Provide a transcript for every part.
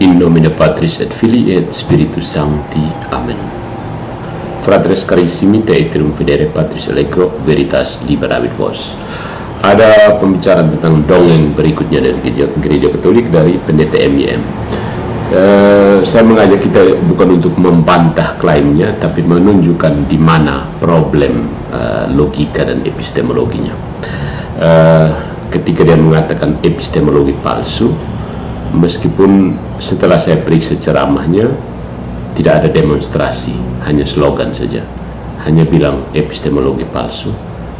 In nomine Patris et Filii et Spiritus Sancti. Amen. Fratres carissimi, te iterum fidere Patris Allegro, veritas liberavit vos. Ada pembicaraan tentang dongeng berikutnya dari gereja Katolik dari Pendeta MIM. Saya mengajak kita bukan untuk membantah klaimnya, tapi menunjukkan di mana problem logika dan epistemologinya. Ketika dia mengatakan epistemologi palsu, meskipun setelah saya periksa ceramahnya tidak ada demonstrasi, hanya slogan saja, hanya bilang epistemologi palsu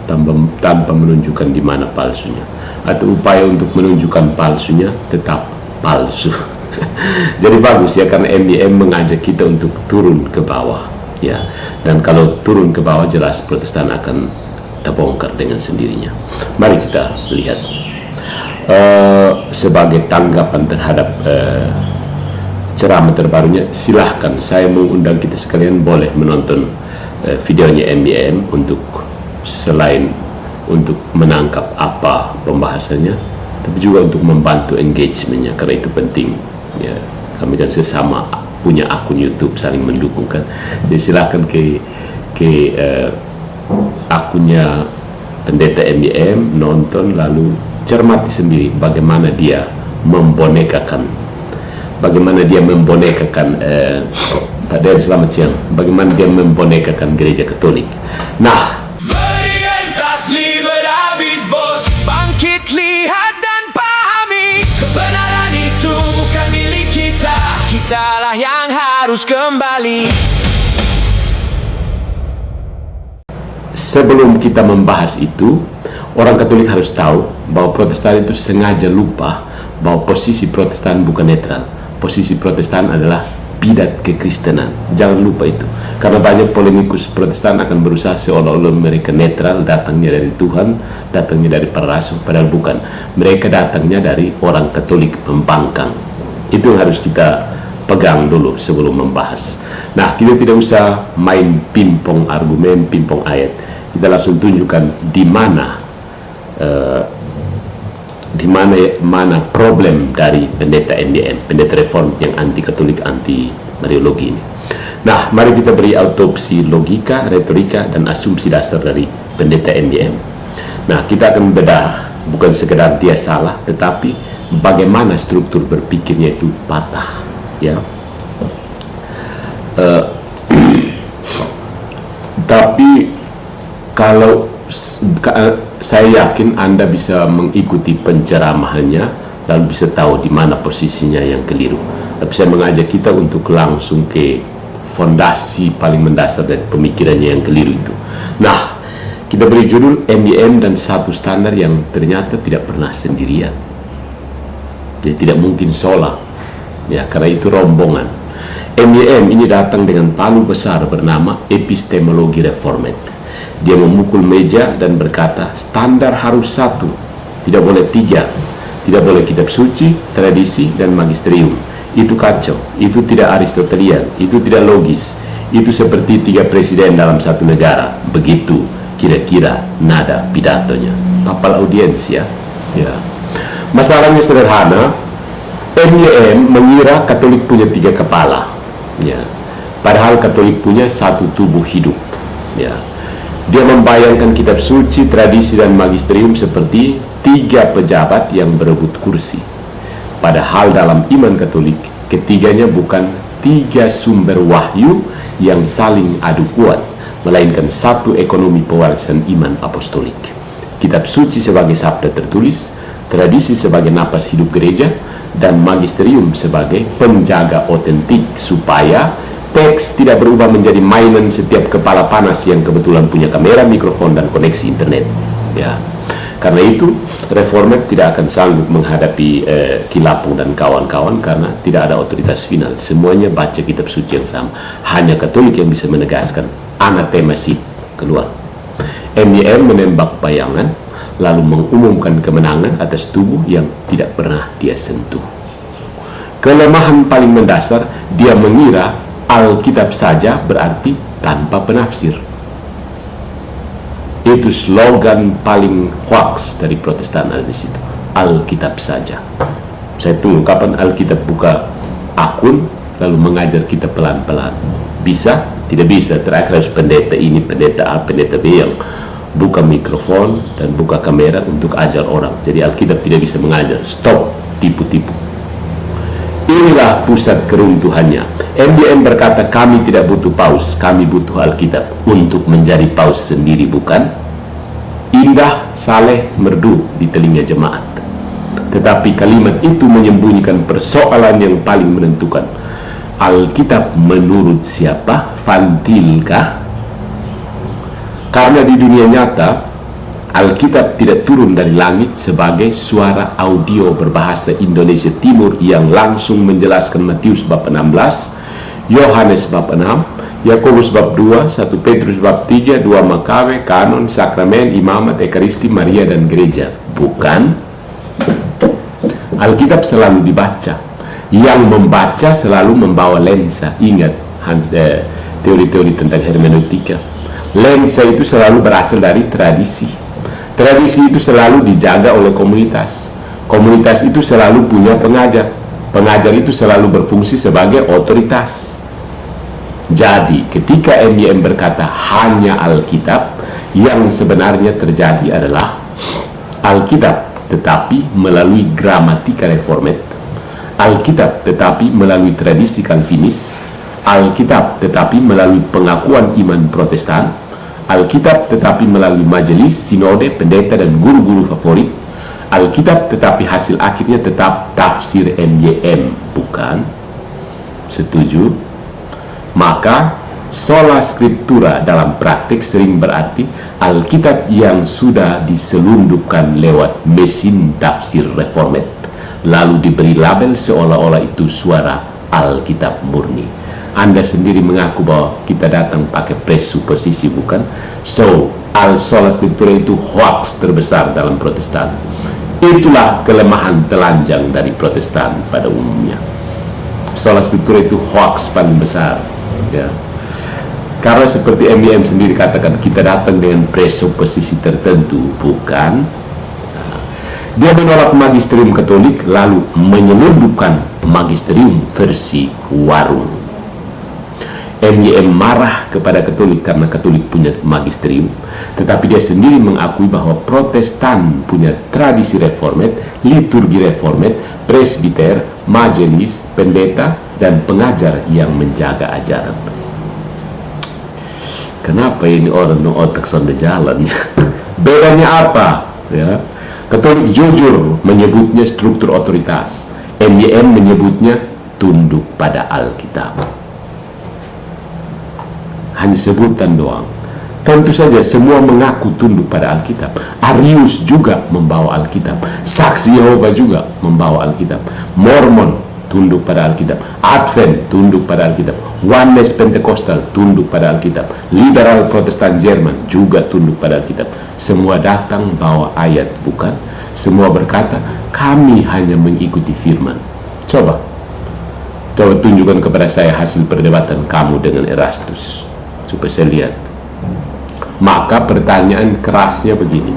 tanpa menunjukkan di mana palsunya, atau upaya untuk menunjukkan palsunya tetap palsu. Jadi bagus ya, karena MIM mengajak kita untuk turun ke bawah ya, dan kalau turun ke bawah jelas Protestan akan terbongkar dengan sendirinya. Mari kita lihat. Sebagai tanggapan terhadap ceramah terbarunya, silahkan saya mengundang kita sekalian boleh menonton videonya MIM untuk selain untuk menangkap apa pembahasannya, tapi juga untuk membantu engagementnya, karena itu penting ya. Kami kan sesama punya akun YouTube, saling mendukung kan. Jadi silahkan ke akunnya Pendeta MIM, nonton, lalu cermati sendiri bagaimana dia membonekakan Pak Dery, selamat siang, bagaimana dia membonekakan gereja Katolik. Nah, Veritas liberavit vos, bangkit, lihat dan pahami, kebenaran itu bukan milik kita, kitalah yang harus kembali. sebelum kita membahas itu, orang Katolik harus tahu bahwa Protestan itu sengaja lupa bahwa posisi Protestan bukan netral. Posisi Protestan adalah bidat kekristenan. Jangan lupa itu. Karena banyak polemikus Protestan akan berusaha seolah-olah mereka netral, datangnya dari Tuhan, datangnya dari para rasul, padahal bukan. Mereka datangnya dari orang Katolik pembangkang. Itu yang harus kita pegang dulu sebelum membahas. Nah, kita tidak usah main pingpong argumen, pingpong ayat. Kita langsung tunjukkan di mana problem dari pendeta MIM, pendeta reform yang anti Katolik, anti Mariologi ini. Nah, mari kita beri autopsi logika, retorika, dan asumsi dasar dari pendeta MIM. Nah, kita akan bedah bukan sekedar dia salah, tetapi bagaimana struktur berpikirnya itu patah, ya. Tapi kalau saya yakin Anda bisa mengikuti penceramahannya, lalu bisa tahu di mana posisinya yang keliru. Tapi saya mengajak kita untuk langsung ke fondasi paling mendasar dari pemikirannya yang keliru itu. Nah, kita beri judul MIM dan satu standar yang ternyata tidak pernah sendirian. Jadi tidak mungkin solo, ya, karena itu rombongan. MIM ini datang dengan palu besar bernama epistemologi reformed. Dia memukul meja dan berkata, standar harus satu, tidak boleh tiga, tidak boleh kitab suci, tradisi, dan magisterium. Itu kacau, itu tidak aristotelian, itu tidak logis, itu seperti tiga presiden dalam satu negara. Begitu kira-kira nada pidatonya. Papal audiens ya. Masalahnya sederhana, MIM mengira Katolik punya tiga kepala, ya. Padahal Katolik punya satu tubuh hidup, ya. Dia membayangkan kitab suci, tradisi, dan magisterium seperti tiga pejabat yang berebut kursi. Padahal dalam iman Katolik, ketiganya bukan tiga sumber wahyu yang saling adu kuat, melainkan satu ekonomi pewarisan iman apostolik. Kitab suci sebagai sabda tertulis, tradisi sebagai napas hidup gereja, dan magisterium sebagai penjaga otentik supaya teks tidak berubah menjadi mainan setiap kepala panas yang kebetulan punya kamera, mikrofon, dan koneksi internet, ya. Karena itu reformer tidak akan sanggup menghadapi Kilapung dan kawan-kawan karena tidak ada otoritas final. Semuanya baca kitab suci yang sama. Hanya Katolik yang bisa menegaskan anatema sip keluar. MIM menembak bayangan lalu mengumumkan kemenangan atas tubuh yang tidak pernah dia sentuh. Kelemahan paling mendasar, dia mengira Alkitab saja berarti tanpa penafsir. Itu slogan paling hoax dari Protestan ada di situ. Alkitab saja. Saya tunggu kapan Alkitab buka akun lalu mengajar kita pelan-pelan. Bisa? Tidak bisa. Terakhir harus pendeta ini, pendeta A, pendeta B yang buka mikrofon dan buka kamera untuk ajar orang. Jadi Alkitab tidak bisa mengajar. Stop tipu-tipu. Inilah pusat keruntuhannya. MBM berkata, kami tidak butuh paus, kami butuh Alkitab untuk menjadi paus sendiri, bukan? Indah, saleh, merdu di telinga jemaat. Tetapi kalimat itu menyembunyikan persoalan yang paling menentukan. Alkitab menurut siapa? Fantilkah? Karena di dunia nyata, Alkitab tidak turun dari langit sebagai suara audio berbahasa Indonesia Timur yang langsung menjelaskan Matius bab 16, Yohanes bab 6, Yakobus bab 2, 1 Petrus bab 3, 2 Makabe, kanon, sakramen, imamat, ekaristi, Maria dan gereja. Bukan. Alkitab selalu dibaca. Yang membaca selalu membawa lensa. Ingat teori-teori tentang hermeneutika. Lensa itu selalu berasal dari tradisi. Tradisi itu selalu dijaga oleh komunitas. Komunitas itu selalu punya pengajar. Pengajar itu selalu berfungsi sebagai otoritas. Jadi, ketika MYM berkata hanya Alkitab, yang sebenarnya terjadi adalah Alkitab tetapi melalui gramatika reformat, Alkitab tetapi melalui tradisi Calvinis, Alkitab tetapi melalui pengakuan iman Protestan, Alkitab tetapi melalui majelis, sinode, pendeta dan guru-guru favorit, Alkitab tetapi hasil akhirnya tetap tafsir MYM, bukan? Setuju? Maka sola scriptura dalam praktik sering berarti Alkitab yang sudah diselundupkan lewat mesin tafsir reformat, lalu diberi label seolah-olah itu suara Alkitab murni. Anda sendiri mengaku bahwa kita datang pakai presuposisi, bukan? So, sola scriptura itu hoax terbesar dalam Protestan. Itulah kelemahan telanjang dari Protestan pada umumnya. Sola scriptura itu hoax paling besar, ya. Karena seperti MYM sendiri katakan, kita datang dengan presuposisi tertentu, bukan? Dia menolak magisterium Katolik lalu menyelundupkan magisterium versi warung. MYM marah kepada Katolik karena Katolik punya magisterium, tetapi dia sendiri mengakui bahwa Protestan punya tradisi reformat, liturgi reformat, presbiter, majelis, pendeta, dan pengajar yang menjaga ajaran. Kenapa ini orang no otak sonde jalan? Bedanya apa? Ya, Katolik jujur menyebutnya struktur otoritas, MYM menyebutnya tunduk pada Alkitab. Hanya sebutan doang. Tentu saja semua mengaku tunduk pada Alkitab. Arius juga membawa Alkitab. Saksi Yehova juga membawa Alkitab. Mormon tunduk pada Alkitab. Advent tunduk pada Alkitab. Oneness Pentekostal tunduk pada Alkitab. Liberal Protestan Jerman juga tunduk pada Alkitab. Semua datang bawa ayat, bukan? Semua berkata, kami hanya mengikuti firman. Coba tunjukkan kepada saya hasil perdebatan kamu dengan Erastus, supaya saya lihat. Maka pertanyaan kerasnya begini,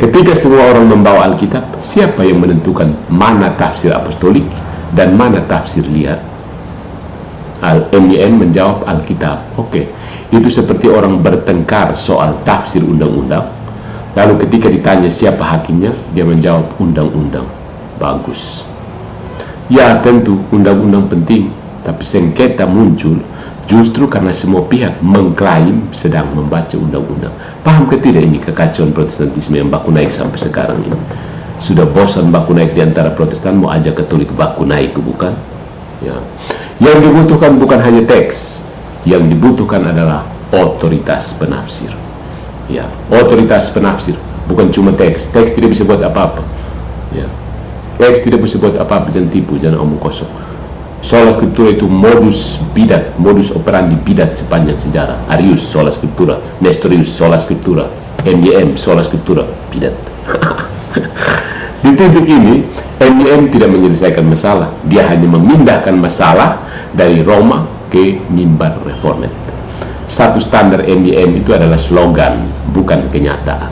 ketika semua orang membawa Alkitab, siapa yang menentukan mana tafsir apostolik dan mana tafsir liar? MYM menjawab Alkitab. Oke, itu seperti orang bertengkar soal tafsir undang-undang, lalu ketika ditanya siapa hakimnya, dia menjawab undang-undang. Bagus. Ya, tentu undang-undang penting, tapi sengketa muncul justru karena semua pihak mengklaim sedang membaca undang-undang. Paham ke tidak ini kekacauan Protestantisme yang baku naik sampai sekarang ini? Sudah bosan baku naik di antara Protestan, mau ajak Katolik baku naik, bukan? Ya. Yang dibutuhkan bukan hanya teks, yang dibutuhkan adalah otoritas penafsir. Ya, otoritas penafsir, bukan cuma teks. Teks tidak bisa buat apa-apa. Ya. Teks tidak bisa buat apa-apa, jangan tipu, jangan omong kosong. Sola Scriptura itu modus operandi bidat sepanjang sejarah. Arius Sola Scriptura, Nestorius Sola Scriptura, MYM Sola Scriptura, bidat. Di titik ini, MYM tidak menyelesaikan masalah. Dia hanya memindahkan masalah dari Roma ke mimbar reformat. Satu standar MYM itu adalah slogan, bukan kenyataan.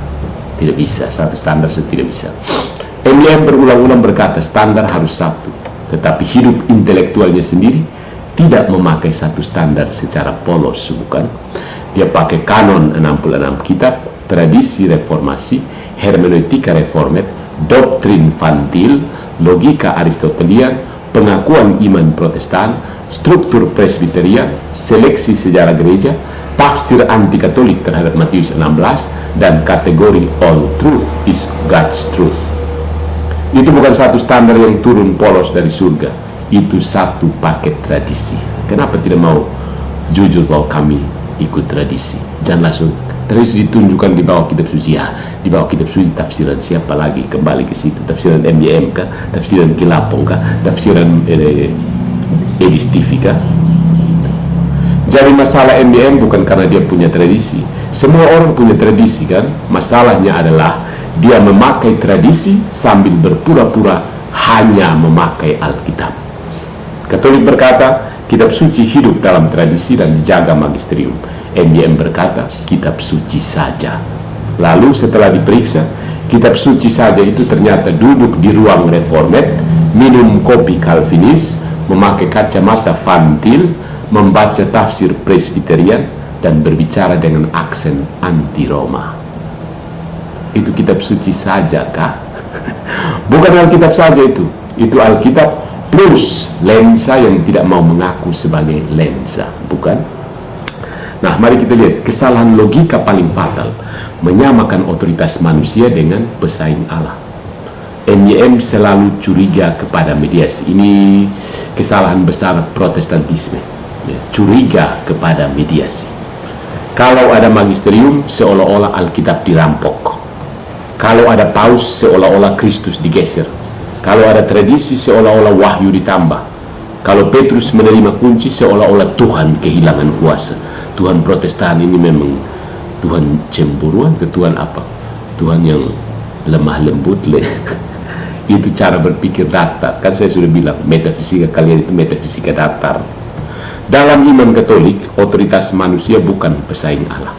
Tidak bisa, satu standar tidak bisa. MYM berulang-ulang berkata standar harus satu, tetapi hidup intelektualnya sendiri tidak memakai satu standar secara polos, bukan? Dia pakai kanon 66 kitab, tradisi reformasi, hermeneutika reformed, doktrin Vantil, logika Aristotelian, pengakuan iman Protestan, struktur Presbyterian, seleksi sejarah gereja, tafsir anti-Katolik terhadap Matius 16, dan kategori all truth is God's truth. Itu bukan satu standar yang turun polos dari surga, itu satu paket tradisi. Kenapa tidak mau jujur bahwa kami ikut tradisi? Jangan langsung tradisi ditunjukkan di bawah kitab suci. Ya, di bawah kitab suci tafsiran siapa lagi? Kembali ke situ, tafsiran MYM kah? Tafsiran Kilapong kah? Tafsiran Edis TV kah? Jadi masalah MYM bukan karena dia punya tradisi. Semua orang punya tradisi kan? Masalahnya adalah dia memakai tradisi sambil berpura-pura hanya memakai Alkitab. Katolik berkata, kitab suci hidup dalam tradisi dan dijaga magisterium. MYM berkata, kitab suci saja. Lalu setelah diperiksa, kitab suci saja itu ternyata duduk di ruang reformed, minum kopi Calvinis, memakai kacamata Vantil, membaca tafsir Presbyterian, dan berbicara dengan aksen anti-Roma. Itu kitab suci saja kah? Bukan Alkitab saja itu Alkitab plus lensa yang tidak mau mengaku sebagai lensa, bukan? Nah, mari kita lihat kesalahan logika paling fatal, menyamakan otoritas manusia dengan pesaing Allah. MYM selalu curiga kepada mediasi. Ini kesalahan besar Protestantisme, curiga kepada mediasi. Kalau ada magisterium, seolah-olah Alkitab dirampok. Kalau ada paus, seolah-olah Kristus digeser. Kalau ada tradisi, seolah-olah wahyu ditambah. Kalau Petrus menerima kunci, seolah-olah Tuhan kehilangan kuasa. Tuhan Protestan ini memang Tuhan cemburuan, ke Tuhan apa? Tuhan yang lemah lembut. Itu cara berpikir datar. Kan saya sudah bilang, metafisika kalian itu metafisika datar. Dalam iman Katolik, otoritas manusia bukan pesaing Allah,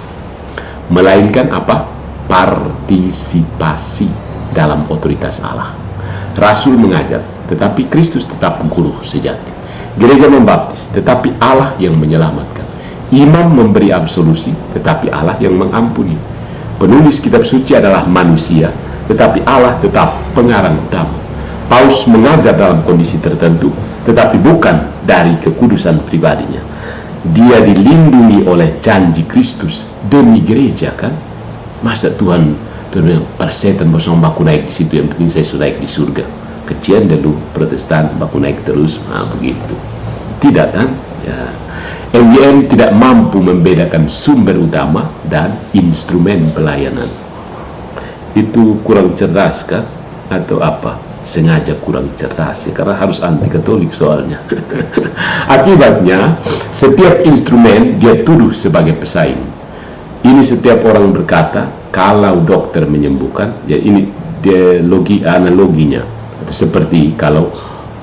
melainkan apa? Partisipasi dalam otoritas Allah. Rasul mengajar, tetapi Kristus tetap guru sejati. Gereja membaptis, tetapi Allah yang menyelamatkan. Imam memberi absolusi, tetapi Allah yang mengampuni. Penulis kitab suci adalah manusia, tetapi Allah tetap pengarang utama. Paus mengajar dalam kondisi tertentu, tetapi bukan dari kekudusan pribadinya. Dia dilindungi oleh janji Kristus demi gereja, kan? Masa Tuhan bilang, para setan bosong baku naik di situ, yang penting saya sudah naik di surga. Kecian dulu Protestan baku naik terus, begitu. Tidak kan? Ya. MYM tidak mampu membedakan sumber utama dan instrumen pelayanan. Itu kurang cerdas kan? Atau apa? Sengaja kurang cerdas ya, karena harus anti Katolik soalnya. Akibatnya setiap instrumen dia tuduh sebagai pesaing. Ini setiap orang berkata, kalau dokter menyembuhkan, ya ini dia analoginya. Atau seperti kalau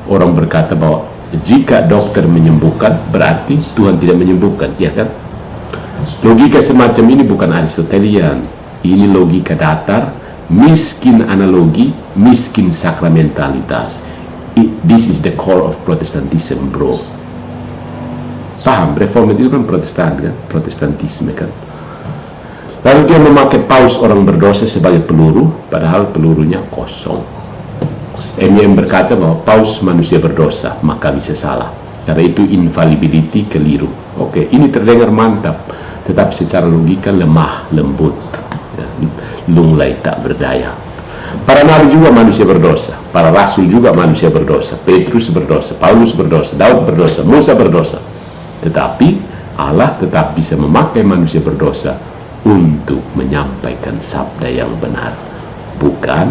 orang berkata bahwa jika dokter menyembuhkan, berarti Tuhan tidak menyembuhkan, ya kan? Logika semacam ini bukan Aristotelian. Ini logika datar, miskin analogi, miskin sakramentalitas. This is the core of Protestantism, bro. Paham? Reformed itu kan Protestan kan? Protestantisme kan? Lalu dia memakai paus orang berdosa sebagai peluru, padahal pelurunya kosong. MYM berkata bahwa paus manusia berdosa, maka bisa salah. Karena itu infallibility keliru. Oke, ini terdengar mantap, tetapi secara logika lemah, lembut, ya, lunglai tak berdaya. Para nabi juga manusia berdosa, para rasul juga manusia berdosa. Petrus berdosa, Paulus berdosa, Daud berdosa, Musa berdosa. Tetapi Allah tetap bisa memakai manusia berdosa untuk menyampaikan sabda yang benar, bukan?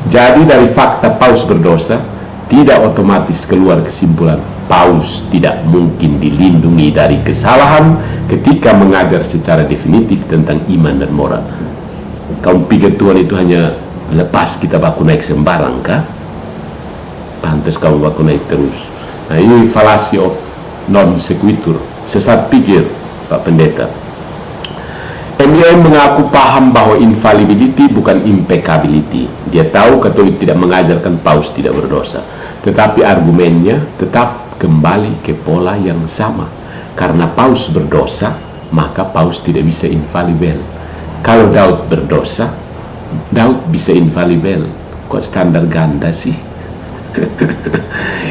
Jadi dari fakta paus berdosa, tidak otomatis keluar kesimpulan paus tidak mungkin dilindungi dari kesalahan ketika mengajar secara definitif tentang iman dan moral. Kamu pikir Tuhan itu hanya lepas kita baku naik sembarang kah? Pantas kamu baku naik terus. Nah, ini fallacy of non sequitur, sesat pikir Pak Pendeta. MYM mengaku paham bahwa infallibility bukan impeccability. Dia tahu Katolik tidak mengajarkan Paus tidak berdosa, tetapi argumennya tetap kembali ke pola yang sama. Karena Paus berdosa, maka Paus tidak bisa infalibel. Kalau Daud berdosa, Daud bisa infalibel. Kok standar ganda sih?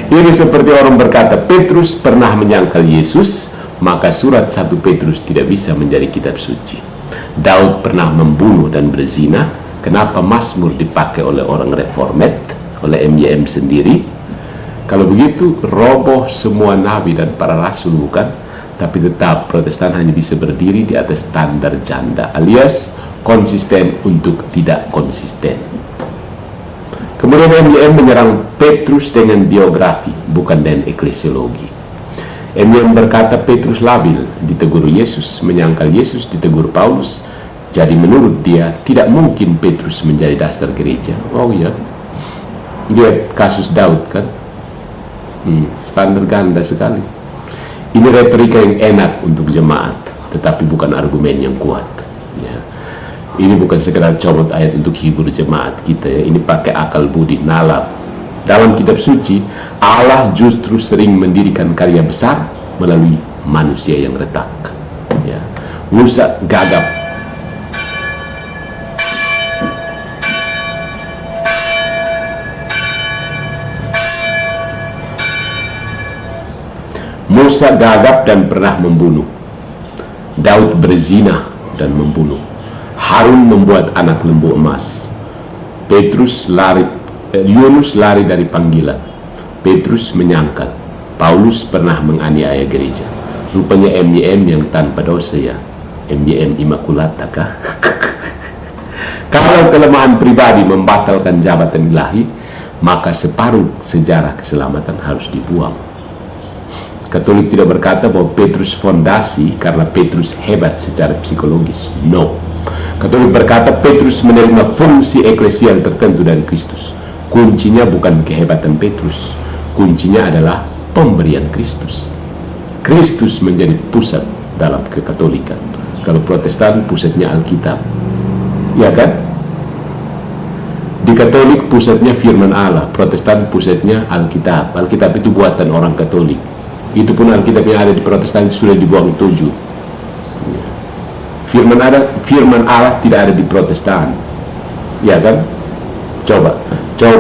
Ini seperti orang berkata Petrus pernah menyangkal Yesus, maka surat 1 Petrus tidak bisa menjadi kitab suci. Daud pernah membunuh dan berzina, kenapa Mazmur dipakai oleh orang reformat, oleh MYM sendiri? Kalau begitu, roboh semua nabi dan para rasul bukan? Tapi tetap Protestan hanya bisa berdiri di atas standar janda, alias konsisten untuk tidak konsisten. Kemudian MYM menyerang Petrus dengan biografi, bukan dengan eklesiologi. MYM berkata Petrus labil, ditegur Yesus, menyangkal Yesus, ditegur Paulus. Jadi menurut dia, tidak mungkin Petrus menjadi dasar gereja. Oh ya, lihat kasus Daud kan, standar ganda sekali. Ini retorika yang enak untuk jemaat, tetapi bukan argumen yang kuat. Ya. Ini bukan sekedar comot ayat untuk hibur jemaat kita ya. Ini pakai akal budi, nalar. Dalam kitab suci, Allah justru sering mendirikan karya besar melalui manusia yang retak. Ya. Musa gagap. Musa gagap dan pernah membunuh. Daud berzina dan membunuh. Harun membuat anak lembu emas. Yunus lari dari panggilan. Petrus menyangkal. Paulus pernah menganiaya gereja. Rupanya MYM yang tanpa dosa ya. MYM Immaculata kah? Kalau kelemahan pribadi membatalkan jabatan ilahi, maka separuh sejarah keselamatan harus dibuang. Katolik tidak berkata bahwa Petrus fondasi karena Petrus hebat secara psikologis. No. Katolik berkata Petrus menerima fungsi eklesial tertentu dari Kristus. Kuncinya bukan kehebatan Petrus. Kuncinya adalah pemberian Kristus. Kristus menjadi pusat dalam kekatolikan. Kalau Protestan pusatnya Alkitab. Ya kan? Di Katolik pusatnya firman Allah. Protestan pusatnya Alkitab. Alkitab itu buatan orang Katolik. Itu pun Alkitab yang ada di Protestan sudah dibuang 7. Firman Allah tidak ada di Protestan. Ya kan? Coba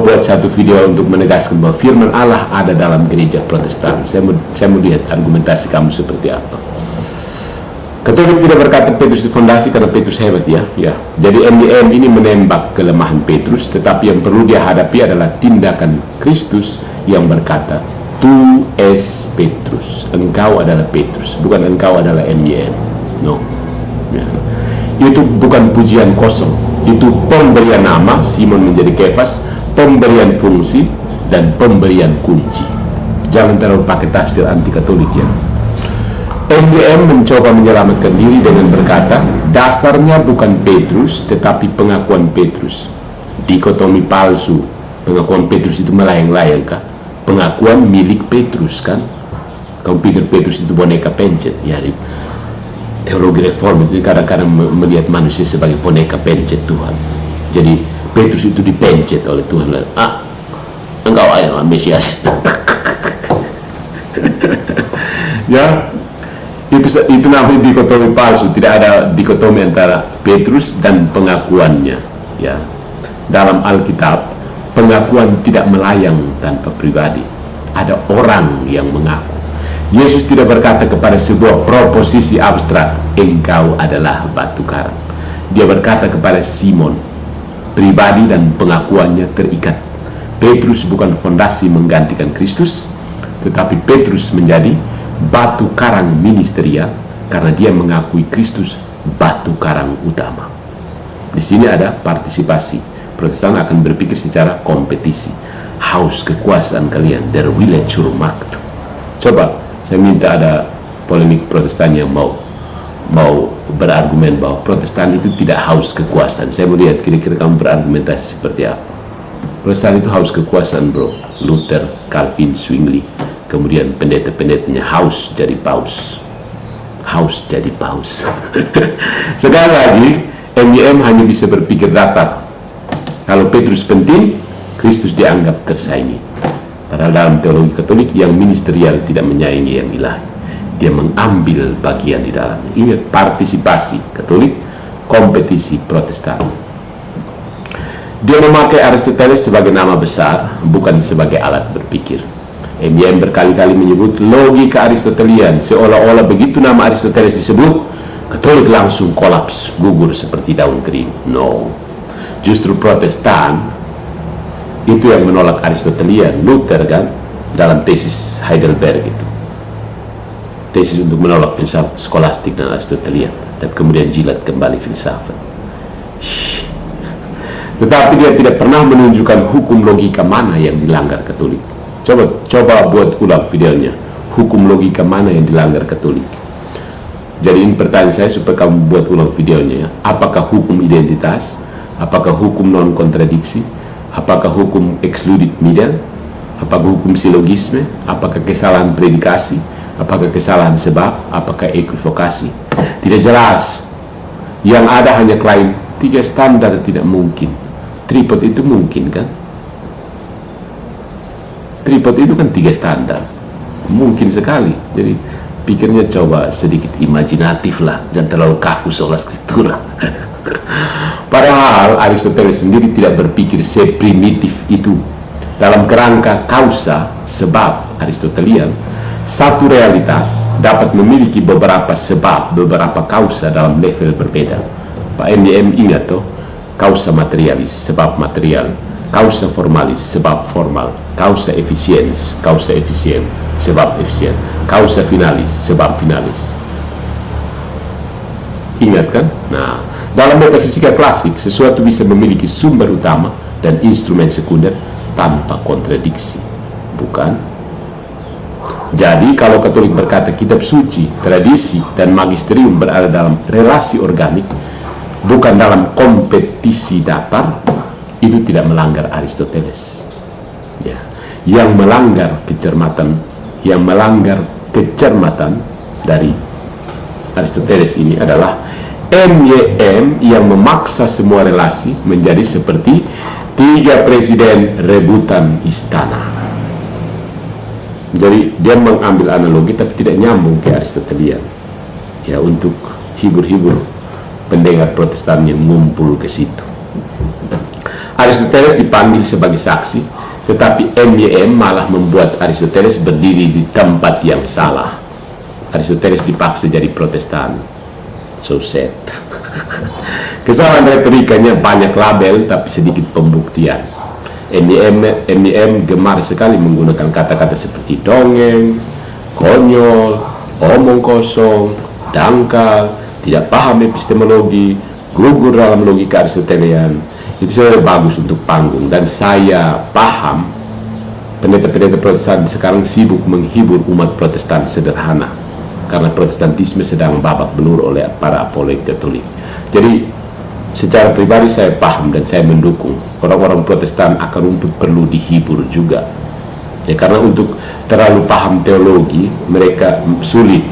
buat satu video untuk menegaskan bahwa firman Allah ada dalam gereja Protestan. Saya mau lihat argumentasi kamu seperti apa. Katolik tidak berkata Petrus di fondasi karena Petrus hebat ya. Jadi MYM ini menembak kelemahan Petrus, tetapi yang perlu dia hadapi adalah tindakan Kristus yang berkata, "Tu es Petrus." Engkau adalah Petrus, bukan engkau adalah MYM. No. Ya. Itu bukan pujian kosong. Itu pemberian nama, Simon menjadi Kefas, pemberian fungsi, dan pemberian kunci. Jangan terlalu pakai tafsir anti Katolik ya. MYM mencoba menyelamatkan diri dengan berkata, dasarnya bukan Petrus, tetapi pengakuan Petrus. Dikotomi palsu. Pengakuan Petrus itu melayang-layang kah? Pengakuan milik Petrus kan? Kamu pikir Petrus itu boneka pencet? Ya, teologi reform itu kadang-kadang melihat manusia sebagai boneka pencet Tuhan. Jadi Petrus itu dipencet oleh Tuhan. Engkau adalah Mesias. Ya, itu namanya dikotomi palsu. Tidak ada dikotomi antara Petrus dan pengakuannya. Ya, dalam Alkitab pengakuan tidak melayang tanpa pribadi. Ada orang yang mengaku. Yesus tidak berkata kepada sebuah proposisi abstrak, engkau adalah batu karang. Dia berkata kepada Simon, pribadi dan pengakuannya terikat. Petrus bukan fondasi menggantikan Kristus, tetapi Petrus menjadi batu karang ministerial karena dia mengakui Kristus batu karang utama. Di sini ada partisipasi. Protestan akan berpikir secara kompetisi. Haus kekuasaan kalian, der Wille zur Macht. Coba saya minta ada polemik Protestan yang mau berargumen bahwa Protestan itu tidak haus kekuasaan. Saya mau lihat kira-kira kamu berargumentasi seperti apa. Protestan itu haus kekuasaan bro. Luther, Calvin, Zwingli, kemudian pendeta-pendetanya haus jadi paus. haus jadi paus. Sekali lagi, MYM hanya bisa berpikir datar. Kalau Petrus penting, Kristus dianggap tersaingi. Padahal dalam teologi Katolik yang ministerial tidak menyaingi yang ilahi. Dia mengambil bagian di dalamnya. Ingat, partisipasi Katolik, kompetisi Protestan. Dia memakai Aristoteles sebagai nama besar, bukan sebagai alat berpikir. MYM berkali-kali menyebut logika Aristotelian, seolah-olah begitu nama Aristoteles disebut, Katolik langsung kolaps, gugur seperti daun kering. No, justru Protestan itu yang menolak Aristotelian. Luther kan dalam tesis Heidelberg itu, tesis untuk menolak filsafat skolastik dan Aristotelian, tapi kemudian jilat kembali filsafat. Tetapi dia tidak pernah menunjukkan hukum logika mana yang dilanggar Katolik. Coba buat ulang videonya, hukum logika mana yang dilanggar Katolik. Jadi ini pertanyaan saya supaya kamu buat ulang videonya ya. Apakah hukum identitas? Apakah hukum non-kontradiksi? Apakah hukum excluded middle? Apakah hukum silogisme? Apakah kesalahan predikasi? Apakah kesalahan sebab? Apakah ekivokasi? Tidak jelas. Yang ada hanya klaim 3 standar tidak mungkin. Tripod itu mungkin kan? Tripod itu kan 3 standar. Mungkin sekali. Jadi pikirnya coba sedikit imajinatif lah, jangan terlalu kaku soal skriptura. Padahal Aristoteles sendiri tidak berpikir seprimitif itu. Dalam kerangka kausa, sebab Aristotelian, satu realitas dapat memiliki beberapa sebab, beberapa kausa dalam level berbeda. Pak MYM ingat toh, kausa materialis, sebab material, kausa formalis, sebab formal, kausa efisiens, kausa efisien, sebab efisien, kausa finalis, sebab finalis. Ingat kan? Nah, dalam metafisika klasik, sesuatu bisa memiliki sumber utama dan instrumen sekunder tanpa kontradiksi, bukan? Jadi, kalau Katolik berkata kitab suci, tradisi, dan magisterium berada dalam relasi organik, bukan dalam kompetisi datar, itu tidak melanggar Aristoteles. Ya. Yang melanggar kecermatan dari Aristoteles ini adalah MYM yang memaksa semua relasi menjadi seperti 3 presiden rebutan istana. Jadi dia mengambil analogi tapi tidak nyambung ke Aristotelian. Ya, untuk hibur-hibur pendengar Protestan yang ngumpul ke situ. Aristoteles dipanggil sebagai saksi, tetapi MYM malah membuat Aristoteles berdiri di tempat yang salah. Aristoteles dipaksa jadi Protestan. So sad. Kesalahan retorikanya banyak label tapi sedikit pembuktian. MYM gemar sekali menggunakan kata-kata seperti dongeng, konyol, omong kosong, dangkal, tidak paham epistemologi, gugur dalam logika Aristotelian. Itu sudah bagus untuk panggung, dan saya paham pendeta-pendeta Protestan sekarang sibuk menghibur umat Protestan sederhana karena Protestantisme sedang babak belur oleh para apologet Katolik. Jadi secara pribadi saya paham dan saya mendukung orang-orang Protestan akar rumput perlu dihibur juga. Ya, karena untuk terlalu paham teologi mereka sulit.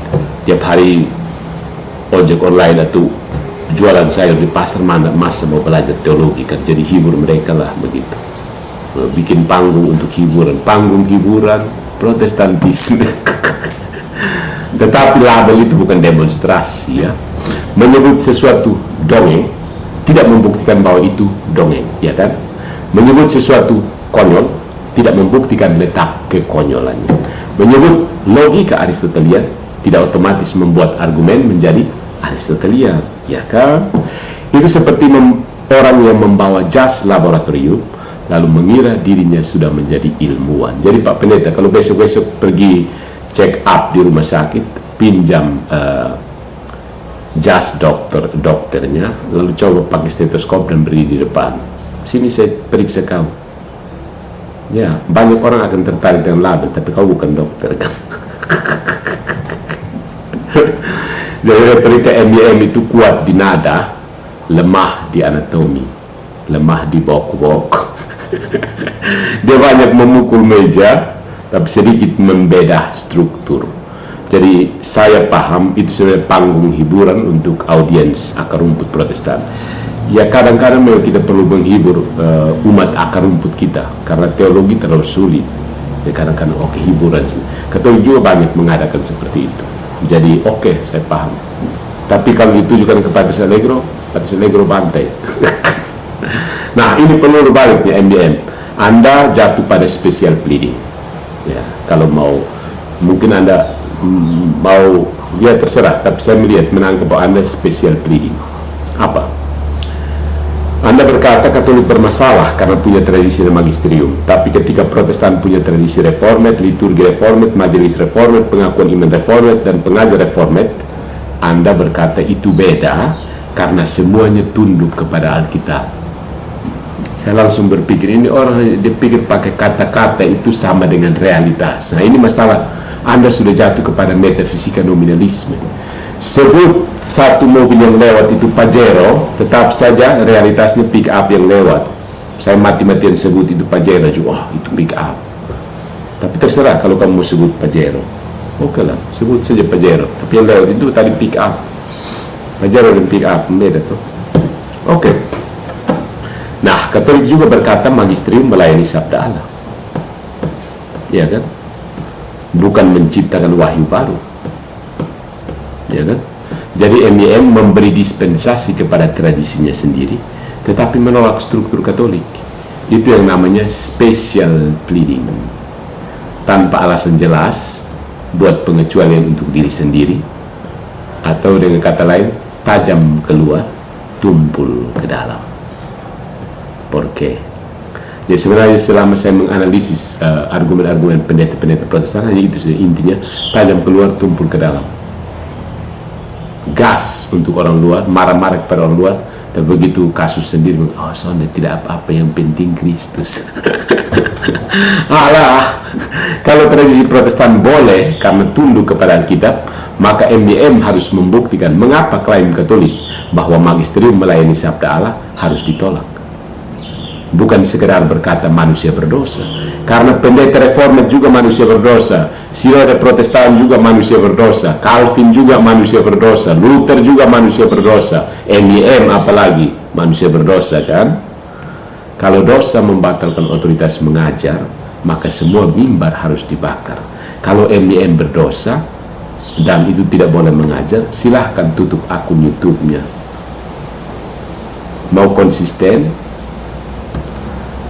Tiap hari ojek online atau jualan sayur di pasar, mana masa mau belajar teologi kan. Jadi hibur mereka lah begitu, bikin panggung untuk hiburan, panggung hiburan Protestantisme. Tetapi label itu bukan demonstrasi ya. Menyebut sesuatu dongeng tidak membuktikan bahwa itu dongeng, ya kan? Menyebut sesuatu konyol tidak membuktikan letak kekonyolannya. Menyebut logika Aristotelian tidak otomatis membuat argumen menjadi Aristotelian, ya kan? Itu seperti orang yang membawa jas laboratorium lalu mengira dirinya sudah menjadi ilmuwan. Jadi Pak Pendeta, kalau besok-besok pergi check up di rumah sakit, pinjam jas dokternya, lalu coba pakai stetoskop dan berdiri di depan. Sini saya periksa kau. Ya, banyak orang akan tertarik dengan label, tapi kau bukan dokter kan? Jadi retorika MYM itu kuat di nada, lemah di anatomi, lemah di bok-bok. Dia banyak memukul meja, tapi sedikit membedah struktur. Jadi saya paham itu sebenarnya panggung hiburan untuk audiens akar rumput Protestan. Ya kadang-kadang memang kita perlu menghibur umat akar rumput kita karena teologi terlalu sulit. Ya kadang-kadang oke, hiburan sih. Katolik juga banyak mengadakan seperti itu. Jadi oke, saya paham. Tapi kalau ditujukan ke Patrice Allegro bantai. Nah, ini peluru baliknya MDM. Anda jatuh pada special pleading. Ya, kalau mau, mungkin Anda mau, ya terserah. Tapi saya melihat menangkap bahwa Anda special pleading. Apa? Anda berkata Katolik bermasalah karena punya tradisi dan magisterium. Tapi ketika Protestan punya tradisi reformat, liturgi reformat, majelis reformat, pengakuan iman reformat, dan pengajar reformat, Anda berkata itu beda karena semuanya tunduk kepada Alkitab. Saya langsung berpikir, ini orang dia pikir pakai kata-kata itu sama dengan realitas. Nah ini masalah, Anda sudah jatuh kepada metafisika nominalisme. Sebut satu mobil yang lewat itu Pajero, tetap saja realitasnya pick up yang lewat. Saya mati-matian sebut itu Pajero juga, itu pick up. Tapi terserah kalau kamu mau sebut Pajero. Oke lah, sebut saja Pajero. Tapi yang lewat itu tadi pick up. Pajero dan pick up, beda tuh. Oke. Nah, Katolik juga berkata magisterium melayani sabda Allah. Ya kan? Bukan menciptakan wahyu baru. Ya kan? Jadi MIM memberi dispensasi kepada tradisinya sendiri, tetapi menolak struktur Katolik. Itu yang namanya special pleading. Tanpa alasan jelas, buat pengecualian untuk diri sendiri, atau dengan kata lain, tajam keluar, tumpul ke dalam. Porque jadi sebenarnya selama saya menganalisis argumen-argumen pendeta-pendeta Protestan, hanya itu saja intinya, tajam keluar, tumpul ke dalam. Gas untuk orang luar, marah-marah kepada orang luar, tapi begitu kasus sendiri, oh soalnya tidak apa-apa, yang penting Kristus. Alah, kalau tradisi Protestan boleh karena tunduk kepada Alkitab, maka MDM harus membuktikan mengapa klaim Katolik bahwa magisterium melayani sabda Allah harus ditolak. Bukan sekedar berkata manusia berdosa, karena pendeta reformat juga manusia berdosa, Sinode Protestan juga manusia berdosa, Calvin juga manusia berdosa, Luther juga manusia berdosa, MIM apalagi manusia berdosa kan? Kalau dosa membatalkan otoritas mengajar, maka semua mimbar harus dibakar. Kalau MIM berdosa dan itu tidak boleh mengajar, silahkan tutup akun YouTube-nya. Mau konsisten?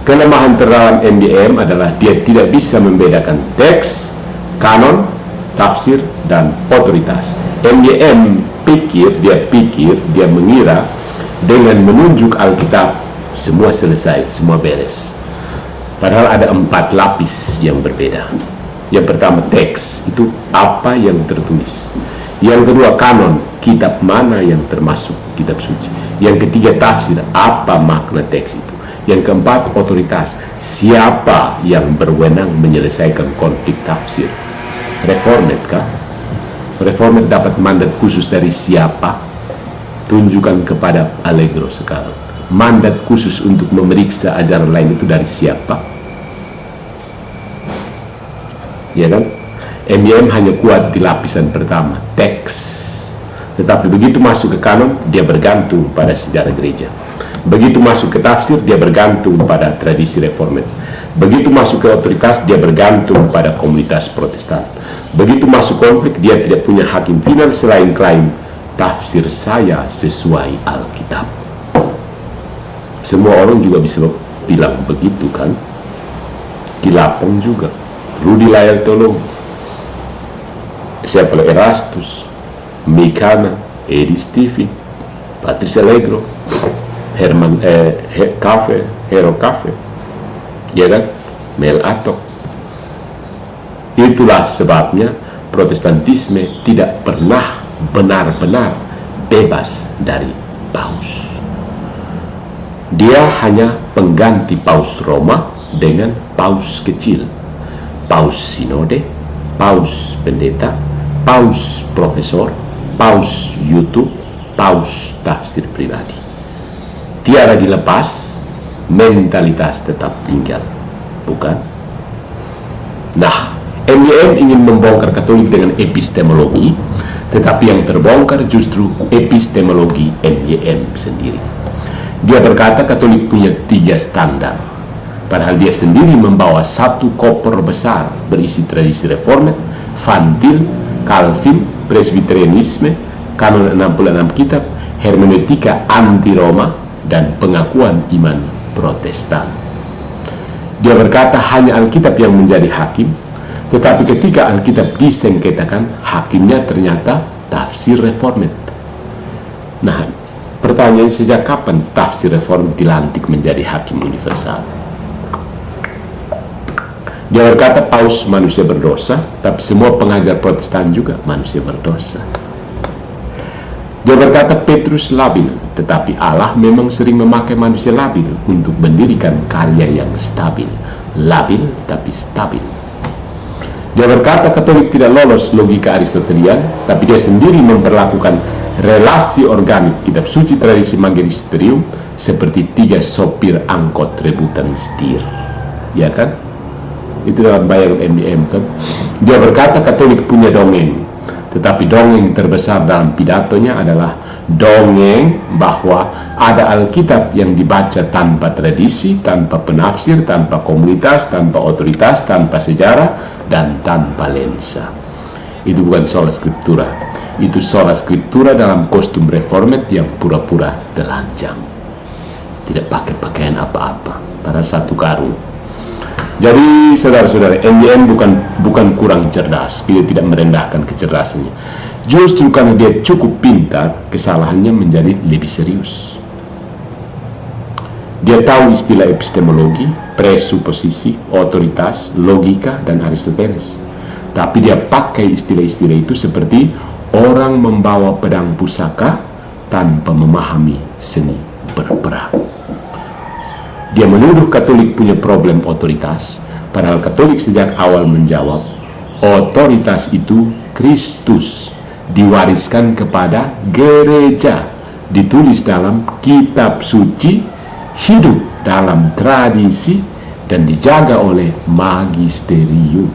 Kelemahan terdalam MDM adalah dia tidak bisa membedakan teks, kanon, tafsir, dan otoritas. MDM pikir, dia mengira dengan menunjuk Alkitab semua selesai, semua beres. Padahal ada 4 lapis yang berbeda. Yang pertama teks, itu apa yang tertulis. Yang kedua kanon, kitab mana yang termasuk kitab suci. Yang ketiga tafsir, apa makna teks itu. Yang keempat, otoritas. Siapa yang berwenang menyelesaikan konflik tafsir? Reformat kah? Reformat dapat mandat khusus dari siapa? Tunjukkan kepada Allegro sekarang. Mandat khusus untuk memeriksa ajaran lain itu dari siapa? Ya kan? MIM hanya kuat di lapisan pertama, teks. Tetapi begitu masuk ke kanon, dia bergantung pada sejarah gereja. Begitu masuk ke tafsir, dia bergantung pada tradisi reformat. Begitu masuk ke otoritas, dia bergantung pada komunitas Protestan. Begitu masuk konflik, dia tidak punya hakim final selain klaim tafsir saya sesuai Alkitab. Semua orang juga bisa bilang begitu kan? Kilapong juga, Rudi Layal Teologi, siapa lagi, Erastus, Mikana, Edi Stifi, Patrice Allegro, Herman Hero Cafe, ya kan? Mel Atok. Itulah sebabnya Protestantisme tidak pernah benar-benar bebas dari paus. Dia hanya pengganti paus Roma dengan paus kecil, paus sinode, paus pendeta, paus profesor, paus YouTube, paus tafsir pribadi. Tiada dilepas, mentalitas tetap tinggal, bukan? Nah, MYM ingin membongkar Katolik dengan epistemologi, tetapi yang terbongkar justru epistemologi MYM sendiri. Dia berkata Katolik punya 3 standar, padahal dia sendiri membawa satu koper besar berisi tradisi reformat, Vantil, Calvin, Presbyterianisme, kanon 66 kitab, hermeneutika anti-Roma, dan pengakuan iman Protestan. Dia berkata hanya Alkitab yang menjadi hakim, tetapi ketika Alkitab disengketakan, hakimnya ternyata tafsir reformat. Nah, pertanyaan sejak kapan tafsir reformat dilantik menjadi hakim universal? Dia berkata Paus manusia berdosa, tapi semua pengajar Protestan juga manusia berdosa. Dia berkata Petrus labil, tetapi Allah memang sering memakai manusia labil untuk mendirikan karya yang stabil. Labil tapi stabil. Dia berkata Katolik tidak lolos logika Aristotelian, tapi dia sendiri memperlakukan relasi organik kitab suci tradisi magisterium seperti 3 sopir angkot rebutan setir. Ya kan? Itu dalam bayang MYM kan. Dia berkata Katolik punya dongeng, tetapi dongeng terbesar dalam pidatonya adalah dongeng bahwa ada Alkitab yang dibaca tanpa tradisi, tanpa penafsir, tanpa komunitas, tanpa otoritas, tanpa sejarah, dan tanpa lensa. Itu bukan sola scriptura, itu sola scriptura dalam kostum reformat yang pura-pura telanjang, tidak pakai pakaian apa-apa, pada satu karung. Jadi saudara-saudara, MYM bukan kurang cerdas, dia tidak merendahkan kecerdasannya. Justru karena dia cukup pintar, kesalahannya menjadi lebih serius. Dia tahu istilah epistemologi, presuposisi, otoritas, logika, dan Aristoteles. Tapi dia pakai istilah-istilah itu seperti orang membawa pedang pusaka tanpa memahami seni berperang. Dia menuduh Katolik punya problem otoritas, padahal Katolik sejak awal menjawab, otoritas itu Kristus, diwariskan kepada gereja, ditulis dalam kitab suci, hidup dalam tradisi, dan dijaga oleh magisterium.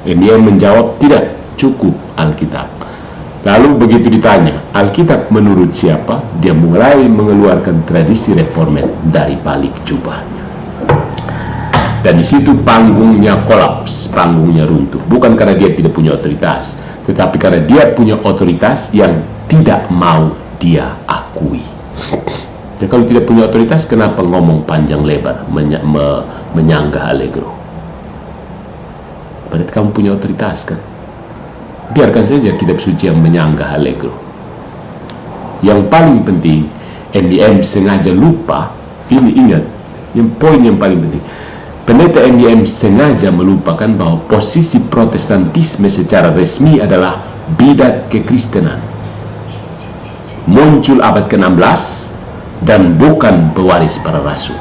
Dia menjawab tidak cukup Alkitab. Lalu begitu ditanya, Alkitab menurut siapa? Dia mulai mengeluarkan tradisi reformat dari balik jubahnya. Dan di situ panggungnya kolaps, panggungnya runtuh. Bukan karena dia tidak punya otoritas, tetapi karena dia punya otoritas yang tidak mau dia akui. Jadi kalau tidak punya otoritas, kenapa ngomong panjang lebar, menyanggah allegro? Berarti kamu punya otoritas kan? Biarkan saja kitab suci yang menyanggah allegro. Yang paling penting, MYM sengaja lupa, ini ingat, yang poin yang paling penting, pendeta MYM sengaja melupakan bahwa posisi Protestantisme secara resmi adalah bidat kekristenan, muncul abad ke-16 dan bukan pewaris para rasul.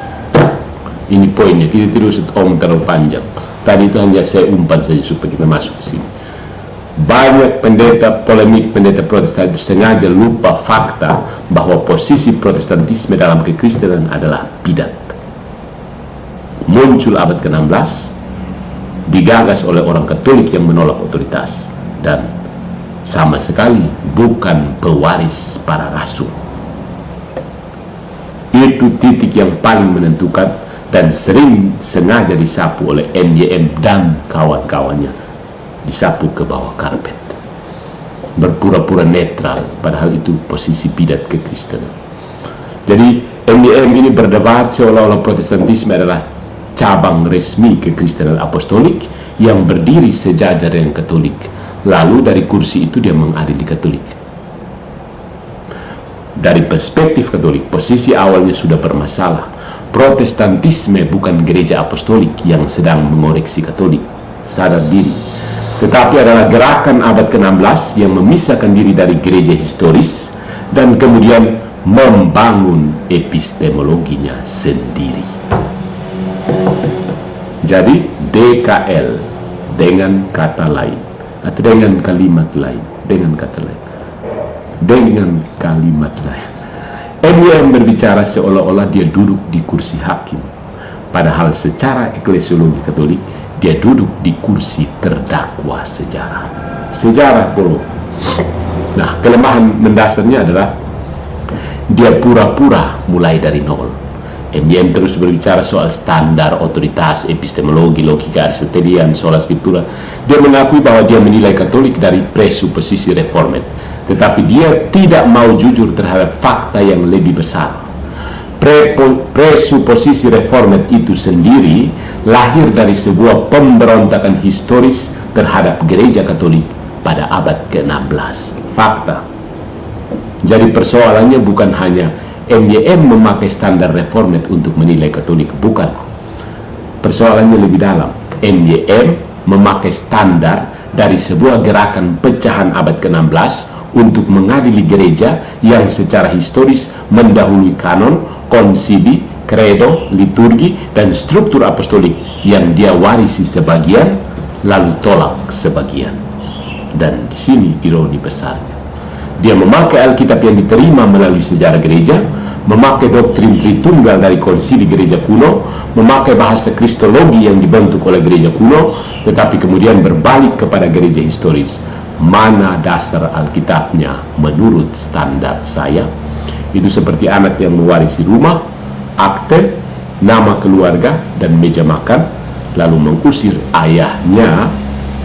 Ini poinnya, kita tidak usah terlalu panjang. Tadi itu hanya saya umpan saja supaya kita masuk ke sini. Banyak polemik pendeta Protestan sengaja lupa fakta bahwa posisi Protestantisme dalam kekristenan adalah bidat. Muncul abad ke-16, digagas oleh orang Katolik yang menolak otoritas, dan sama sekali bukan pewaris para rasul. Itu titik yang paling menentukan dan sering sengaja disapu oleh MYM dan kawan-kawannya, disapu ke bawah karpet, berpura-pura netral, padahal itu posisi bidat kekristenan. Jadi MYM ini berdebat seolah-olah Protestantisme adalah cabang resmi kekristenan apostolik yang berdiri sejajar dengan Katolik, lalu dari kursi itu dia mengadili Katolik. Dari perspektif Katolik, posisi awalnya sudah bermasalah. Protestantisme bukan gereja apostolik yang sedang mengoreksi Katolik, sadar diri, tetapi adalah gerakan abad ke-16 yang memisahkan diri dari gereja historis dan kemudian membangun epistemologinya sendiri. Jadi DKL dengan kata lain, atau dengan kalimat lain, dengan kalimat lain, MYM berbicara seolah-olah dia duduk di kursi hakim, Padahal secara eklesiologi Katolik, dia duduk di kursi terdakwa sejarah. Sejarah, bro. Nah, kelemahan mendasarnya adalah dia pura-pura mulai dari nol. MYM terus berbicara soal standar, otoritas, epistemologi, logika Aristotelian, sola scriptura. Dia mengakui bahwa dia menilai Katolik dari presuposisi reformed, tetapi dia tidak mau jujur terhadap fakta yang lebih besar. Presuposisi reformed itu sendiri lahir dari sebuah pemberontakan historis terhadap gereja Katolik pada abad ke-16. Fakta. Jadi persoalannya bukan hanya MYM memakai standar reformed untuk menilai Katolik, bukan. Persoalannya lebih dalam. MYM memakai standar dari sebuah gerakan pecahan abad ke-16 untuk mengadili gereja yang secara historis mendahului kanon, konsili, kredo, liturgi, dan struktur apostolik yang dia warisi sebagian, lalu tolak sebagian. Dan di sini ironi besarnya. Dia memakai Alkitab yang diterima melalui sejarah gereja, memakai doktrin Tritunggal dari konsili gereja kuno, memakai bahasa kristologi yang dibentuk oleh gereja kuno, tetapi kemudian berbalik kepada gereja historis. Mana dasar Alkitabnya menurut standar saya? Itu seperti anak yang mewarisi rumah, akte, nama keluarga, dan meja makan, lalu mengusir ayahnya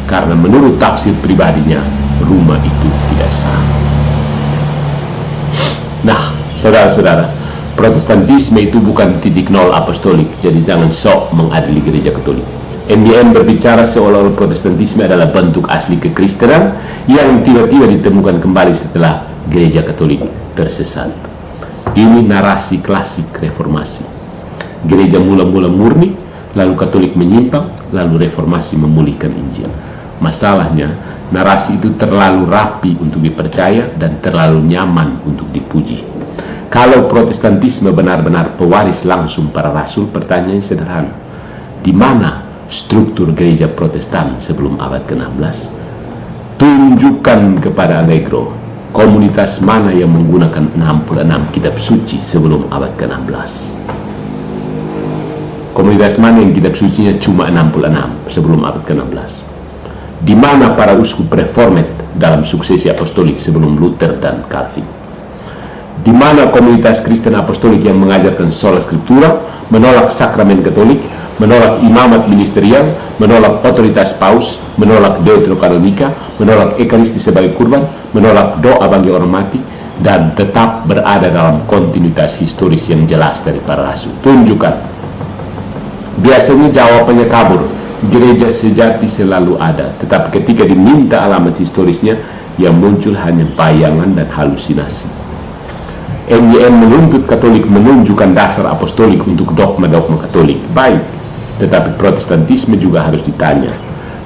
karena menurut tafsir pribadinya rumah itu tidak sah. Nah, saudara-saudara, Protestantisme itu bukan titik nol apostolik, jadi jangan sok mengadili gereja Katolik. MYM berbicara seolah-olah Protestantisme adalah bentuk asli kekristenan yang tiba-tiba ditemukan kembali setelah gereja Katolik tersesat. Ini narasi klasik reformasi. Gereja mula-mula murni, lalu Katolik menyimpang, lalu reformasi memulihkan Injil. Masalahnya, narasi itu terlalu rapi untuk dipercaya dan terlalu nyaman untuk dipuji. Kalau Protestantisme benar-benar pewaris langsung para rasul, pertanyaannya sederhana. Di mana struktur gereja Protestan sebelum abad ke-16? Tunjukkan kepada Allegro komunitas mana yang menggunakan 66 kitab suci sebelum abad ke-16. Komunitas mana yang kitab sucinya cuma 66 sebelum abad ke-16? Di mana para uskup reformed dalam suksesi apostolik sebelum Luther dan Calvin? Di mana komunitas Kristen apostolik yang mengajarkan sola scriptura, menolak sakramen Katolik, menolak imamat ministerial, menolak otoritas paus, menolak deuterokanonika, menolak ekaristi sebagai kurban, menolak doa bagi orang mati, dan tetap berada dalam kontinuitas historis yang jelas dari para rasul? Tunjukkan. Biasanya jawabannya kabur. Gereja sejati selalu ada, tetapi ketika diminta alamat historisnya, yang muncul hanya bayangan dan halusinasi. MYM menuntut Katolik menunjukkan dasar apostolik untuk dogma-dogma Katolik. Baik, tetapi Protestantisme juga harus ditanya,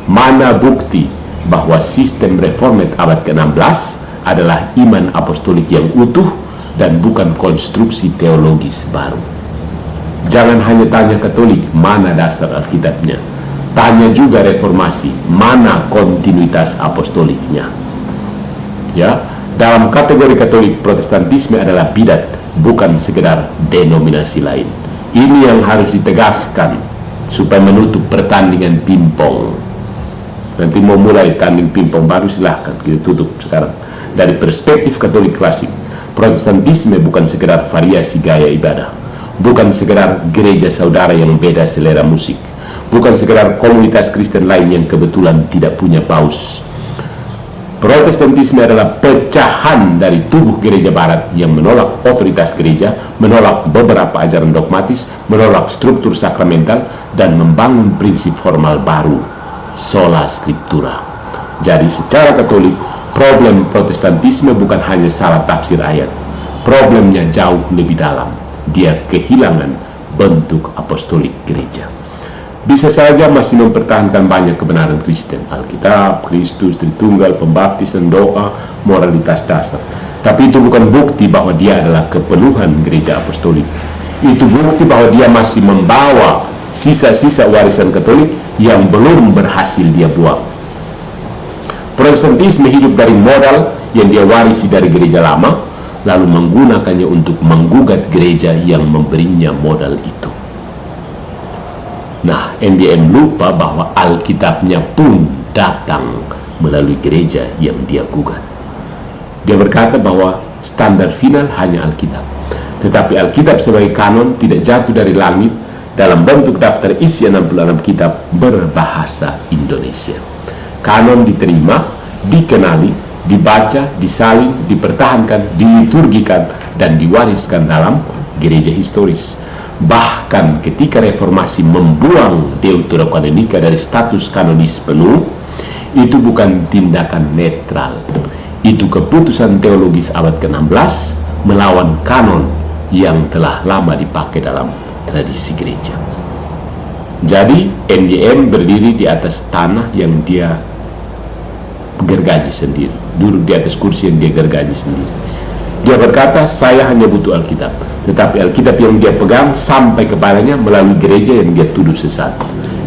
mana bukti bahwa sistem reformed abad ke-16 adalah iman apostolik yang utuh dan bukan konstruksi teologis baru? Jangan hanya tanya Katolik, mana dasar Alkitabnya. Tanya juga reformasi, mana kontinuitas apostoliknya. Ya, dalam kategori Katolik, Protestantisme adalah bidat, bukan sekedar denominasi lain. Ini yang harus ditegaskan supaya menutup pertandingan pingpong. Nanti mau mulai tanding pingpong baru, silahkan kita tutup sekarang. Dari perspektif Katolik klasik, Protestantisme bukan sekedar variasi gaya ibadah, bukan sekedar gereja saudara yang beda selera musik, bukan sekedar komunitas Kristen lain yang kebetulan tidak punya paus. Protestantisme adalah pecahan dari tubuh gereja barat yang menolak otoritas gereja, menolak beberapa ajaran dogmatis, menolak struktur sakramental, dan membangun prinsip formal baru, sola scriptura. Jadi secara Katolik, problem Protestantisme bukan hanya salah tafsir ayat. Problemnya jauh lebih dalam. Dia kehilangan bentuk apostolik gereja. Bisa saja masih mempertahankan banyak kebenaran Kristen, Alkitab, Kristus, Tritunggal, pembaptisan, doa, moralitas dasar. Tapi itu bukan bukti bahwa dia adalah kepenuhan gereja apostolik. Itu bukti bahwa dia masih membawa sisa-sisa warisan Katolik yang belum berhasil dia buang. Protestantisme hidup dari modal yang dia warisi dari gereja lama, lalu menggunakannya untuk menggugat gereja yang memberinya modal itu. Nah, NBM lupa bahwa Alkitabnya pun datang melalui gereja yang dia gugat. Dia berkata bahwa standar final hanya Alkitab. Tetapi Alkitab sebagai kanon tidak jatuh dari langit dalam bentuk daftar isi 66 kitab berbahasa Indonesia. Kanon diterima, dikenali, dibaca, disalin, dipertahankan, diliturgikan, dan diwariskan dalam gereja historis. Bahkan ketika reformasi membuang Deuterokanonika dari status kanonis penuh, itu bukan tindakan netral. Itu keputusan teologis abad ke-16 melawan kanon yang telah lama dipakai dalam tradisi gereja. Jadi NGM berdiri di atas tanah yang dia gergaji sendiri, duduk di atas kursi yang dia gergaji sendiri. Dia berkata, saya hanya butuh Alkitab, tetapi Alkitab yang dia pegang sampai kepadanya melalui gereja yang dia tuduh sesat.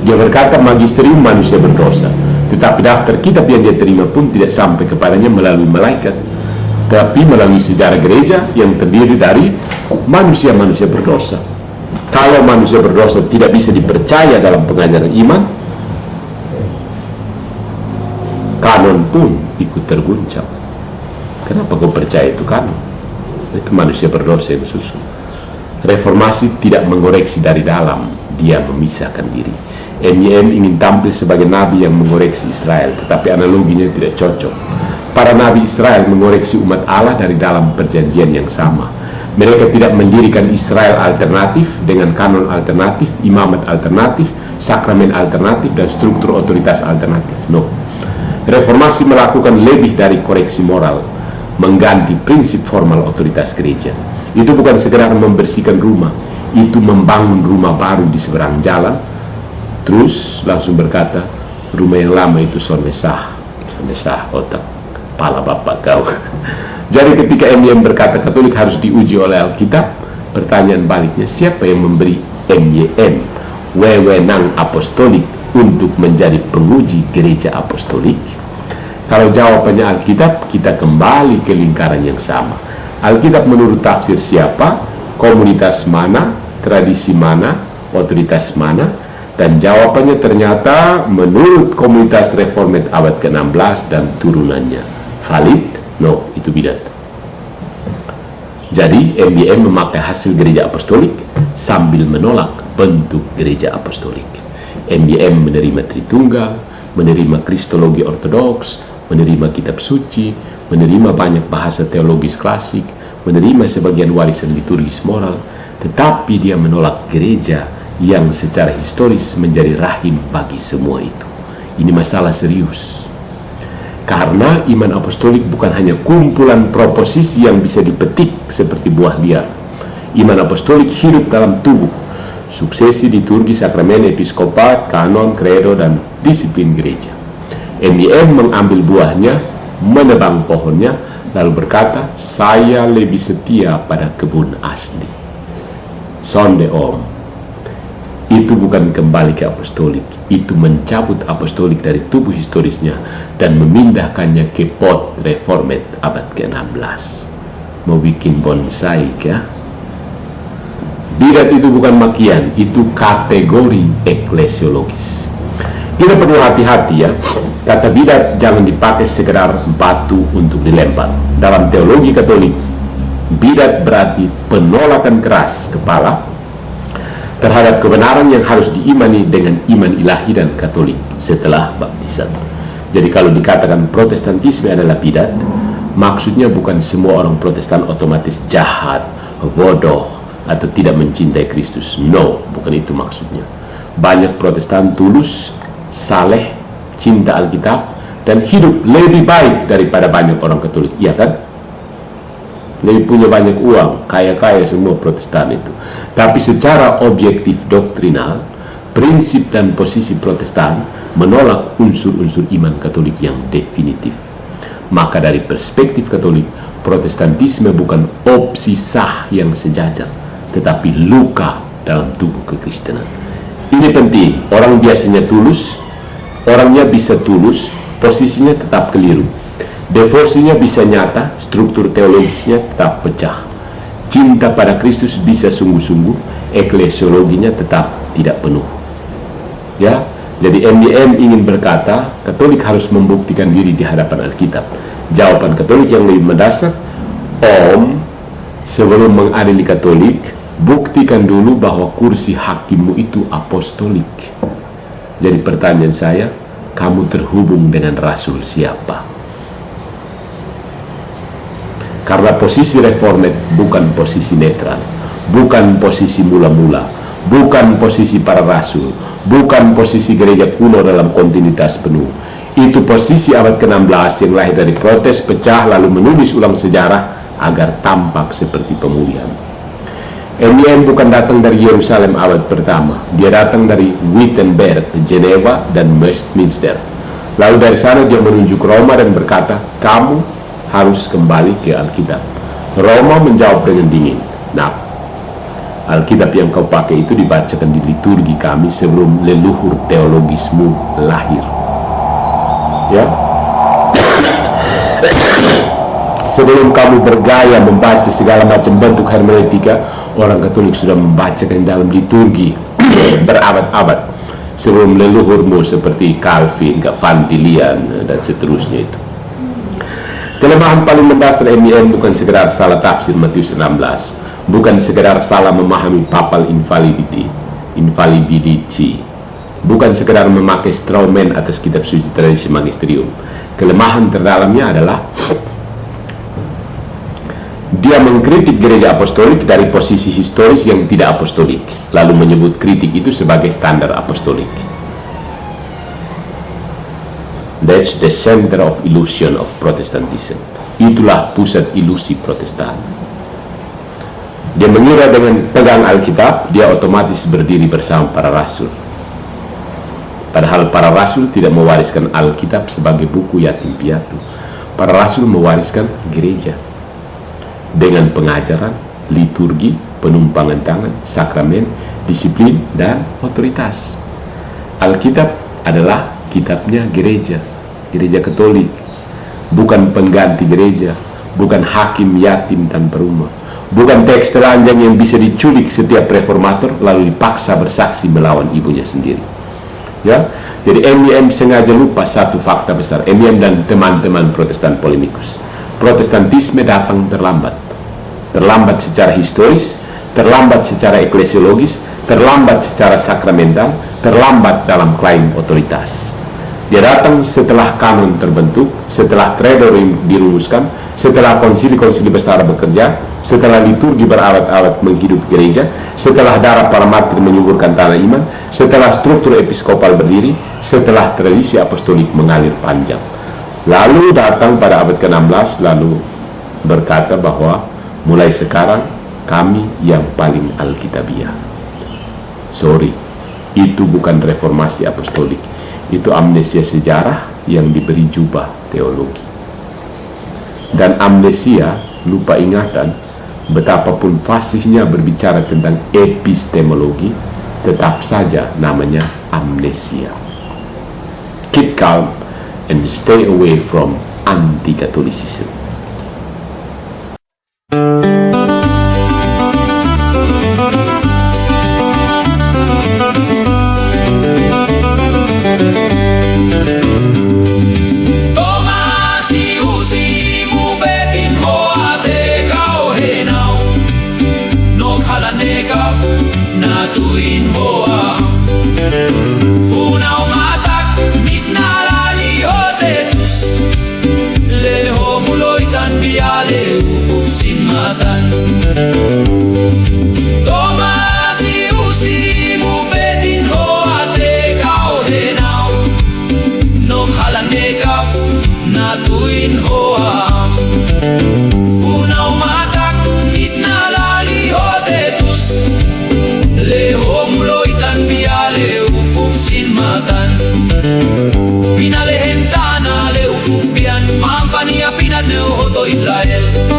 Dia berkata, magisterium manusia berdosa, tetapi daftar kitab yang dia terima pun tidak sampai kepadanya melalui malaikat, tapi melalui sejarah gereja yang terdiri dari manusia-manusia berdosa. Kalau manusia berdosa tidak bisa dipercaya dalam pengajaran iman, kanon pun ikut terguncang. Kenapa kau percaya itu kanon? Itu manusia berdosa yang susun. Reformasi tidak mengoreksi dari dalam, dia memisahkan diri. NYM ingin tampil sebagai nabi yang mengoreksi Israel, tetapi analoginya tidak cocok. Para nabi Israel mengoreksi umat Allah dari dalam perjanjian yang sama. Mereka tidak mendirikan Israel alternatif dengan kanon alternatif, imamat alternatif, sakramen alternatif, dan struktur otoritas alternatif. No. Reformasi melakukan lebih dari koreksi moral, mengganti prinsip formal otoritas gereja. Itu bukan sekedar membersihkan rumah, itu membangun rumah baru di seberang jalan. Terus langsung berkata, rumah yang lama itu sonmesah otak kepala bapak kau. Jadi ketika NYM berkata Katolik harus diuji oleh Alkitab, pertanyaan baliknya, siapa yang memberi NYM wewenang apostolik untuk menjadi penguji gereja apostolik? Kalau jawabannya Alkitab, kita kembali ke lingkaran yang sama. Alkitab menurut tafsir siapa, komunitas mana, tradisi mana, otoritas mana? Dan jawabannya ternyata menurut komunitas reformat abad ke-16 dan turunannya. Valid? No, itu bidat. Jadi NBM memakai hasil gereja apostolik sambil menolak bentuk gereja apostolik. NBM menerima Tritunggal, menerima Kristologi Ortodoks, menerima kitab suci, menerima banyak bahasa teologis klasik, menerima sebagian warisan liturgis moral, tetapi dia menolak gereja yang secara historis menjadi rahim bagi semua itu. Ini masalah serius. Karena iman apostolik bukan hanya kumpulan proposisi yang bisa dipetik seperti buah liar. Iman apostolik hidup dalam tubuh, suksesi liturgi, sakramen, episkopat, kanon, kredo, dan disiplin gereja. NBM mengambil buahnya, menebang pohonnya, lalu berkata, saya lebih setia pada kebun asli. Sonde om. Itu bukan kembali ke apostolik, itu mencabut apostolik dari tubuh historisnya dan memindahkannya ke pot reformat abad ke-16. Mau bikin bonsai ya? Bidat itu bukan makian, itu kategori eklesiologis. Kita perlu hati-hati ya. Kata bidat jangan dipakai sekedar batu untuk dilempar. Dalam teologi Katolik, bidat berarti penolakan keras kepala terhadap kebenaran yang harus diimani dengan iman ilahi dan Katolik setelah baptisan. Jadi kalau dikatakan Protestantisme adalah bidat, maksudnya bukan semua orang Protestan otomatis jahat, bodoh, atau tidak mencintai Kristus. No, bukan itu maksudnya. Banyak Protestan tulus, saleh, cinta Alkitab, dan hidup lebih baik daripada banyak orang Katolik. Iya kan? Lebih punya banyak uang, kaya-kaya semua Protestan itu. Tapi secara objektif doktrinal, prinsip dan posisi Protestan menolak unsur-unsur iman Katolik yang definitif. Maka dari perspektif Katolik, Protestantisme bukan opsi sah yang sejajar, tetapi luka dalam tubuh kekristenan. Ini penting, orang biasanya tulus, orangnya bisa tulus, posisinya tetap keliru. Devosinya bisa nyata, struktur teologisnya tetap pecah. Cinta pada Kristus bisa sungguh-sungguh, eklesiologinya tetap tidak penuh. Ya, jadi MDM ingin berkata Katolik harus membuktikan diri di hadapan Alkitab. Jawaban Katolik yang lebih mendasar, Om, sebelum mengadili Katolik, buktikan dulu bahwa kursi hakimmu itu apostolik. Jadi pertanyaan saya, kamu terhubung dengan Rasul siapa? Karena posisi reformat bukan posisi netral, bukan posisi mula-mula, bukan posisi para rasul, bukan posisi gereja kuno dalam kontinuitas penuh. Itu posisi abad ke-16 yang lahir dari protes, pecah, lalu menulis ulang sejarah agar tampak seperti pemulihan. MDM bukan datang dari Yerusalem abad pertama, dia datang dari Wittenberg, Geneva, dan Westminster. Lalu dari sana dia menuju ke Roma dan berkata, kamu harus kembali ke Alkitab. Roma menjawab dengan dingin, nah, Alkitab yang kau pakai itu dibacakan di liturgi kami sebelum leluhur teologismu lahir. Ya, sebelum kamu bergaya membaca segala macam bentuk hermeneutika, orang Katolik sudah membacakan dalam liturgi berabad-abad sebelum leluhurmu seperti Calvin, Van Tillian, dan seterusnya itu. Kelemahan paling mendasar MDM bukan sekedar salah tafsir Matius 16, bukan sekedar salah memahami papal infallibility, bukan sekedar memakai straw man atas kitab suci tradisi magisterium. Kelemahan terdalamnya adalah dia mengkritik gereja apostolik dari posisi historis yang tidak apostolik, lalu menyebut kritik itu sebagai standar apostolik. That's the center of illusion of Protestantism. Itulah pusat ilusi Protestan. Dia mengira dengan pegang Alkitab, dia otomatis berdiri bersama para rasul. Padahal para rasul tidak mewariskan Alkitab sebagai buku yatim piatu. Para rasul mewariskan gereja dengan pengajaran, liturgi, penumpangan tangan, sakramen, disiplin, dan otoritas. Alkitab adalah kitabnya gereja, gereja Katolik, bukan pengganti gereja, bukan hakim yatim tanpa rumah, bukan teks telanjang yang bisa diculik setiap reformator lalu dipaksa bersaksi melawan ibunya sendiri. Ya, jadi MDM sengaja lupa satu fakta besar. MDM dan teman-teman Protestan polemikus, Protestantisme datang terlambat, terlambat secara historis, terlambat secara eklesiologis, terlambat secara sakramental, terlambat dalam klaim otoritas. Dia datang setelah kanon terbentuk, setelah credo dirumuskan, setelah konsili-konsili besar bekerja, setelah liturgi berabad-abad menghidup gereja, setelah darah para martir menyuburkan tanah iman, setelah struktur episkopal berdiri, setelah tradisi apostolik mengalir panjang. Lalu datang pada abad ke-16, lalu berkata bahwa mulai sekarang kami yang paling alkitabiah. Sorry, itu bukan reformasi apostolik, itu amnesia sejarah yang diberi jubah teologi. Dan amnesia, lupa ingatan, betapapun fasihnya berbicara tentang epistemologi, tetap saja namanya amnesia. Keep calm and stay away from anti-Catholicism. Israel